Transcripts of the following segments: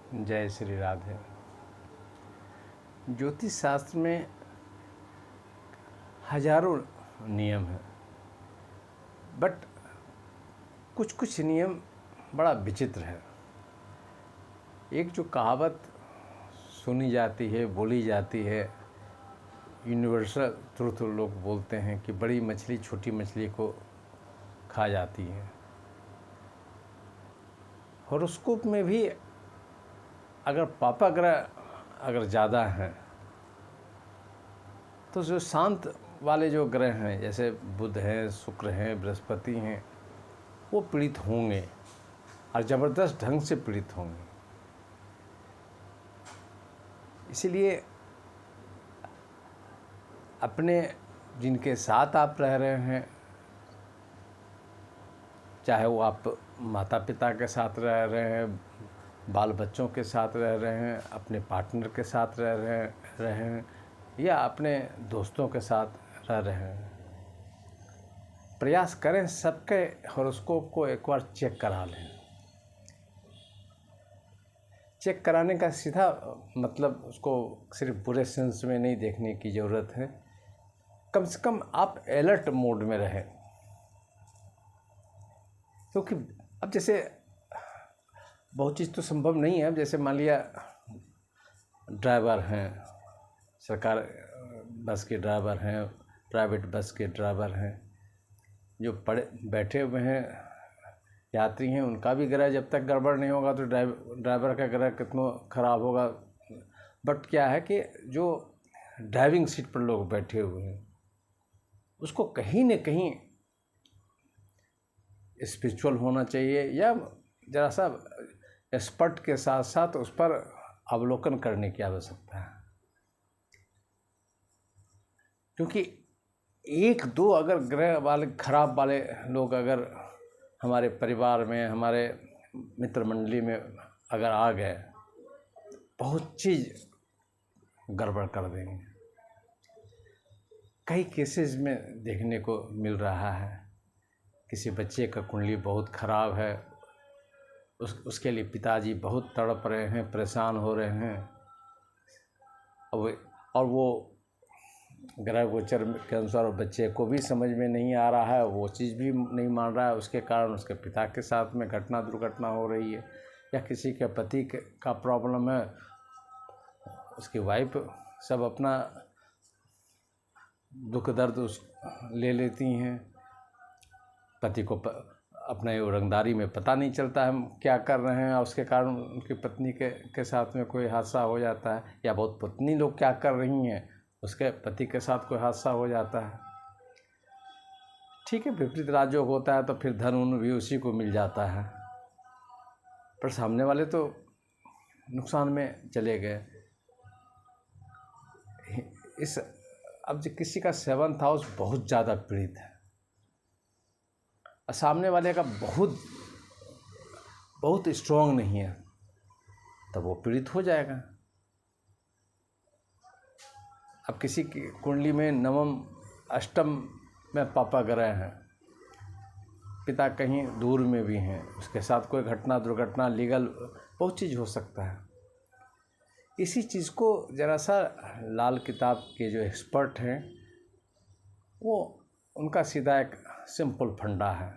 जय श्री राधे। ज्योतिष शास्त्र में हजारों नियम हैं, बट कुछ कुछ नियम बड़ा विचित्र है। एक जो कहावत सुनी जाती है, बोली जाती है, यूनिवर्सल ट्रुथ लोग बोलते हैं कि बड़ी मछली छोटी मछली को खा जाती है। हॉरोस्कोप में भी अगर पापा ग्रह अगर ज़्यादा हैं तो जो शांत वाले जो ग्रह हैं, जैसे बुध हैं, शुक्र हैं, बृहस्पति हैं, वो पीड़ित होंगे और ज़बरदस्त ढंग से पीड़ित होंगे। इसीलिए अपने जिनके साथ आप रह रहे हैं, चाहे वो आप माता पिता के साथ रह रहे हैं, बाल बच्चों के साथ रह रहे हैं, अपने पार्टनर के साथ रह रहे हैं या अपने दोस्तों के साथ रह रहे हैं, प्रयास करें सबके हॉरोस्कोप को एक बार चेक करा लें। चेक कराने का सीधा मतलब उसको सिर्फ बुरे सेंस में नहीं देखने की ज़रूरत है। कम से कम आप अलर्ट मोड में रहें, क्योंकि अब जैसे बहुत चीज़ तो संभव नहीं है। अब जैसे मान लिया ड्राइवर हैं, सरकार बस के ड्राइवर हैं, प्राइवेट बस के ड्राइवर हैं, जो पड़े बैठे हुए हैं यात्री हैं, उनका भी ग्रह जब तक गड़बड़ नहीं होगा तो ड्राइवर का ग्रह कितना ख़राब होगा। बट क्या है कि जो ड्राइविंग सीट पर लोग बैठे हुए हैं, उसको कहीं न कहीं स्पिरिचुअल होना चाहिए या ज़रा सा एक्सपर्ट के साथ साथ उस पर अवलोकन करने की आवश्यकता है। क्योंकि एक दो अगर ग्रह वाले खराब वाले लोग अगर हमारे परिवार में, हमारे मित्र मंडली में अगर आ गए, बहुत चीज़ गड़बड़ कर देंगे। कई केसेस में देखने को मिल रहा है, किसी बच्चे का कुंडली बहुत ख़राब है, उसके लिए पिताजी बहुत तड़प रहे हैं, परेशान हो रहे हैं, और वो ग्रह गोचर के अनुसार बच्चे को भी समझ में नहीं आ रहा है, वो चीज़ भी नहीं मान रहा है। उसके कारण उसके पिता के साथ में दुर्घटना हो रही है, या किसी के पति का प्रॉब्लम है, उसकी वाइफ सब अपना दुख दर्द ले लेती हैं। पति को अपने रंगदारी में पता नहीं चलता है हम क्या कर रहे हैं, और उसके कारण उनकी पत्नी के साथ में कोई हादसा हो जाता है, या बहुत पत्नी लोग क्या कर रही हैं, उसके पति के साथ कोई हादसा हो जाता है। ठीक है, विपरीत राजयोग होता है तो फिर धन उन भी उसी को मिल जाता है, पर सामने वाले तो नुकसान में चले गए। अब जो किसी का 7th हाउस बहुत ज़्यादा पीड़ित है और सामने वाले का बहुत स्ट्रॉन्ग नहीं है, तब वो पीड़ित हो जाएगा। अब किसी की कुंडली में नवम अष्टम में पापा ग्रह हैं, पिता कहीं दूर में भी हैं, उसके साथ कोई दुर्घटना लीगल बहुत चीज़ हो सकता है। इसी चीज़ को ज़रा सा लाल किताब के जो एक्सपर्ट हैं, वो उनका सीधा एक सिंपल फंडा है।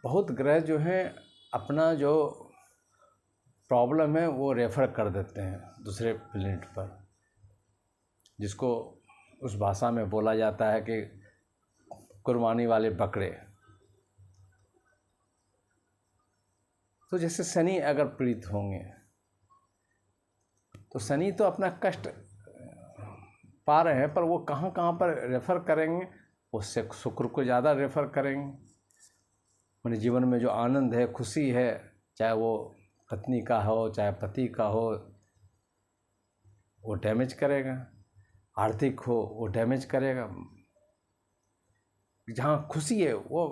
बहुत ग्रह जो हैं अपना जो प्रॉब्लम है वो रेफ़र कर देते हैं दूसरे प्लेनेट पर, जिसको उस भाषा में बोला जाता है कि कुर्बानी वाले बकरे। तो जैसे शनि अगर पीड़ित होंगे तो शनि तो अपना कष्ट पा रहे हैं, पर वो कहाँ कहाँ पर रेफ़र करेंगे, उससे शुक्र को ज़्यादा रेफ़र करेंगे। मेरे जीवन में जो आनंद है, खुशी है, चाहे वो पत्नी का हो चाहे पति का हो, वो डैमेज करेगा। आर्थिक हो वो डैमेज करेगा। जहाँ खुशी है वो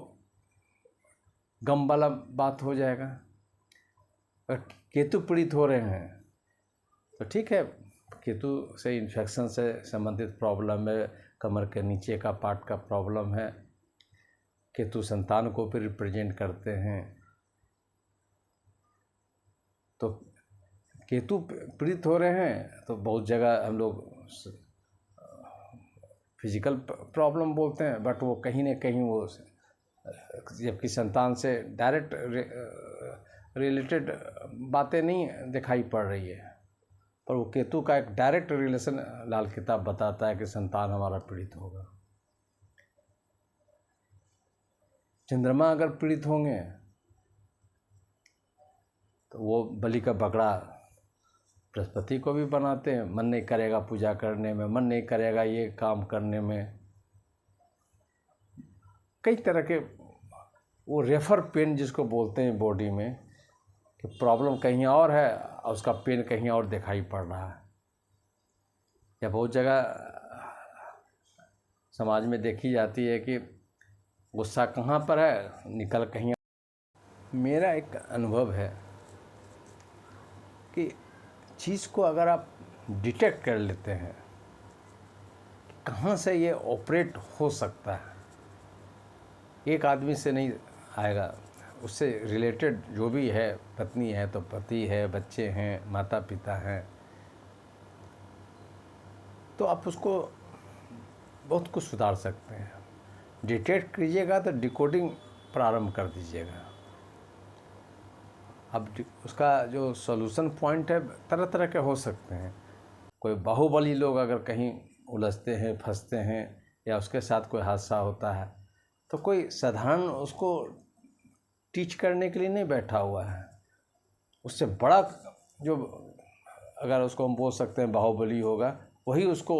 गम वाला बात हो जाएगा। और केतु पीड़ित हो रहे हैं तो ठीक है, केतु से इन्फेक्शन से संबंधित प्रॉब्लम है, कमर के नीचे का पार्ट का प्रॉब्लम है। केतु संतान को भी रिप्रेजेंट करते हैं। केतु पीड़ित हो रहे हैं तो बहुत जगह हम लोग फिजिकल प्रॉब्लम बोलते हैं, बट वो कहीं ना कहीं वो जबकि संतान से डायरेक्ट रिलेटेड बातें नहीं दिखाई पड़ रही है, पर वो केतु का एक डायरेक्ट रिलेशन लाल किताब बताता है कि संतान हमारा पीड़ित होगा। चंद्रमा अगर पीड़ित होंगे तो वो बलि का बकरा बृहस्पति को भी बनाते हैं, मन नहीं करेगा पूजा करने में, मन नहीं करेगा ये काम करने में, कई तरह के वो रेफर पेन जिसको बोलते हैं बॉडी में, कि प्रॉब्लम कहीं और है और उसका पेन कहीं और दिखाई पड़ रहा है। या बहुत जगह समाज में देखी जाती है कि गुस्सा कहाँ पर है, निकल कहीं। मेरा एक अनुभव है कि चीज़ को अगर आप डिटेक्ट कर लेते हैं कि कहाँ से ये ऑपरेट हो सकता है, एक आदमी से नहीं आएगा, उससे रिलेटेड जो भी है, पत्नी है तो पति है, बच्चे हैं, माता पिता हैं, तो आप उसको बहुत कुछ सुधार सकते हैं। डिटेक्ट कीजिएगा तो डिकोडिंग प्रारंभ कर दीजिएगा। अब उसका जो सॉल्यूशन पॉइंट है तरह तरह के हो सकते हैं। कोई बाहुबली लोग अगर कहीं उलझते हैं, फंसते हैं, या उसके साथ कोई हादसा होता है, तो कोई साधारण उसको टीच करने के लिए नहीं बैठा हुआ है। उससे बड़ा जो, अगर उसको हम बोल सकते हैं बाहुबली होगा, वही उसको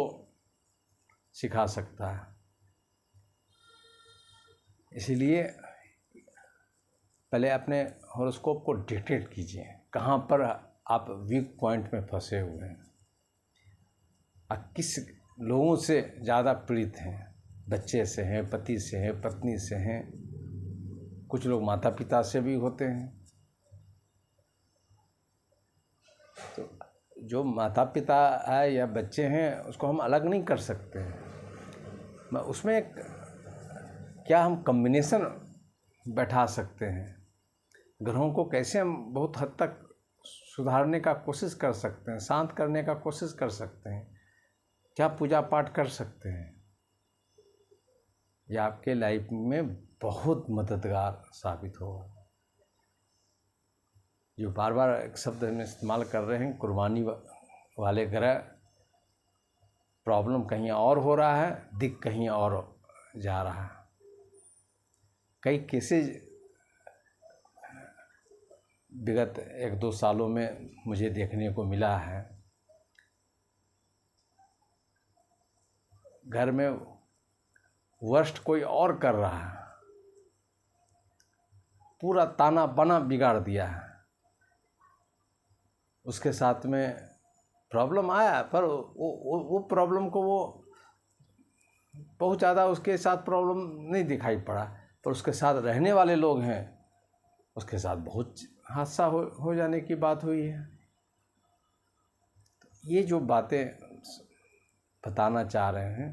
सिखा सकता है। इसीलिए पहले अपने हॉरोस्कोप को डिटेक्ट कीजिए, कहाँ पर आप वीक पॉइंट में फंसे हुए हैं और किस लोगों से ज़्यादा पीड़ित हैं। बच्चे से हैं, पति से हैं, पत्नी से हैं, कुछ लोग माता पिता से भी होते हैं। तो जो माता पिता है या बच्चे हैं उसको हम अलग नहीं कर सकते हैं। उसमें क्या हम कम्बिनेशन बैठा सकते हैं, ग्रहों को कैसे हम बहुत हद तक सुधारने का कोशिश कर सकते हैं, शांत करने का कोशिश कर सकते हैं, क्या पूजा पाठ कर सकते हैं, यह आपके लाइफ में बहुत मददगार साबित होगा। जो बार बार एक शब्द हम इस्तेमाल कर रहे हैं, कुर्बानी वाले ग्रह, प्रॉब्लम कहीं और हो रहा है, दिख कहीं और जा रहा है। कई केसेज विगत 1-2 सालों में मुझे देखने को मिला है। घर में वर्स्ट कोई और कर रहा है, पूरा ताना बाना बिगाड़ दिया है, उसके साथ में प्रॉब्लम आया, पर वो प्रॉब्लम को वो बहुत ज़्यादा उसके साथ प्रॉब्लम नहीं दिखाई पड़ा, पर उसके साथ रहने वाले लोग हैं, उसके साथ बहुत हादसा हो जाने की बात हुई है। ये जो बातें बताना चाह रहे हैं,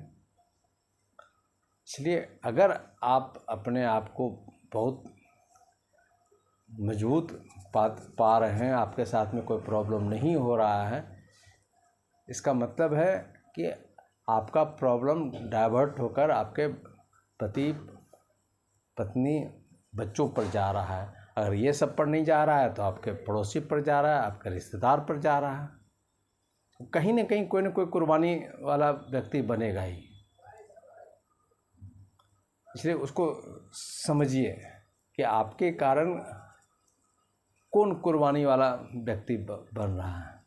इसलिए अगर आप अपने आप को बहुत मजबूत पा रहे हैं, आपके साथ में कोई प्रॉब्लम नहीं हो रहा है, इसका मतलब है कि आपका प्रॉब्लम डाइवर्ट होकर आपके पति पत्नी बच्चों पर जा रहा है। अगर ये सब पर नहीं जा रहा है तो आपके पड़ोसी पर जा रहा है, आपके रिश्तेदार पर जा रहा है। कहीं ना कहीं कोई ना कोई कुर्बानी वाला व्यक्ति बनेगा ही। इसलिए उसको समझिए कि आपके कारण कौन कुर्बानी वाला व्यक्ति बन रहा है।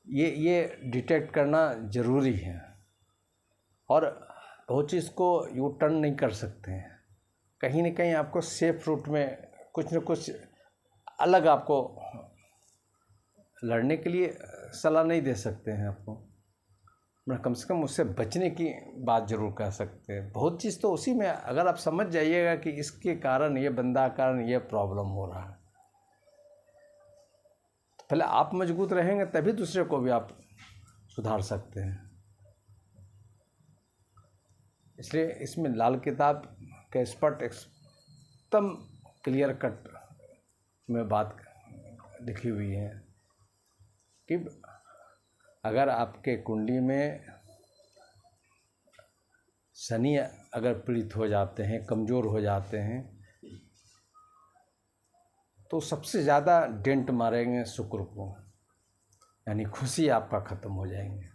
ये डिटेक्ट करना ज़रूरी है। और बहुत चीज़ को यू टर्न नहीं कर सकते हैं, कहीं ना कहीं आपको सेफ रूट में कुछ न कुछ अलग आपको लड़ने के लिए सलाह नहीं दे सकते हैं आपको, मैं कम से कम उससे बचने की बात ज़रूर कह सकते हैं। बहुत चीज़ तो उसी में अगर आप समझ जाइएगा कि इसके कारण, ये बंदा कारण ये प्रॉब्लम हो रहा है, तो पहले आप मजबूत रहेंगे तभी दूसरे को भी आप सुधार सकते हैं। इसलिए इसमें लाल किताब के स्पष्ट एकदम क्लियर कट में बात लिखी हुई है कि अगर आपके कुंडली में शनि अगर पीड़ित हो जाते हैं, कमज़ोर हो जाते हैं, तो सबसे ज़्यादा डेंट मारेंगे शुक्र को, यानी खुशी आपका ख़त्म हो जाएंगे।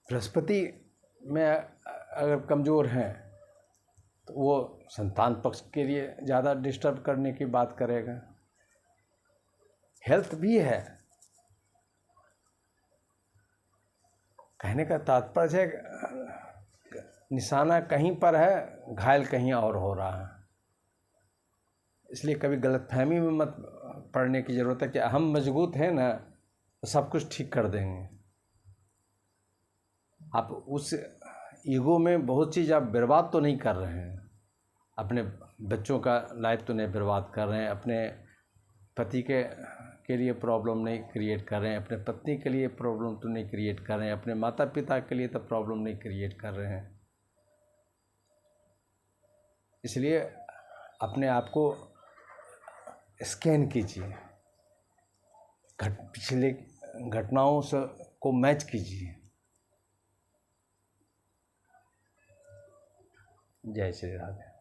बृहस्पति में अगर कमज़ोर हैं तो वो संतान पक्ष के लिए ज़्यादा डिस्टर्ब करने की बात करेगा। हेल्थ भी है, कहने का तात्पर्य है निशाना कहीं पर है, घायल कहीं और हो रहा है। इसलिए कभी गलतफहमी में मत पड़ने की ज़रूरत है कि हम मजबूत हैं ना तो सब कुछ ठीक कर देंगे। आप उस ईगो में बहुत चीज़ आप बर्बाद तो नहीं कर रहे हैं, अपने बच्चों का लाइफ तो नहीं बर्बाद कर रहे हैं, अपने पति के लिए प्रॉब्लम नहीं क्रिएट कर रहे हैं, अपने पत्नी के लिए प्रॉब्लम तो नहीं क्रिएट कर रहे हैं, अपने माता पिता के लिए तो प्रॉब्लम नहीं क्रिएट कर रहे हैं। इसलिए अपने आप को स्कैन कीजिए, पिछले घटनाओं से को मैच कीजिए। जय श्री राधे।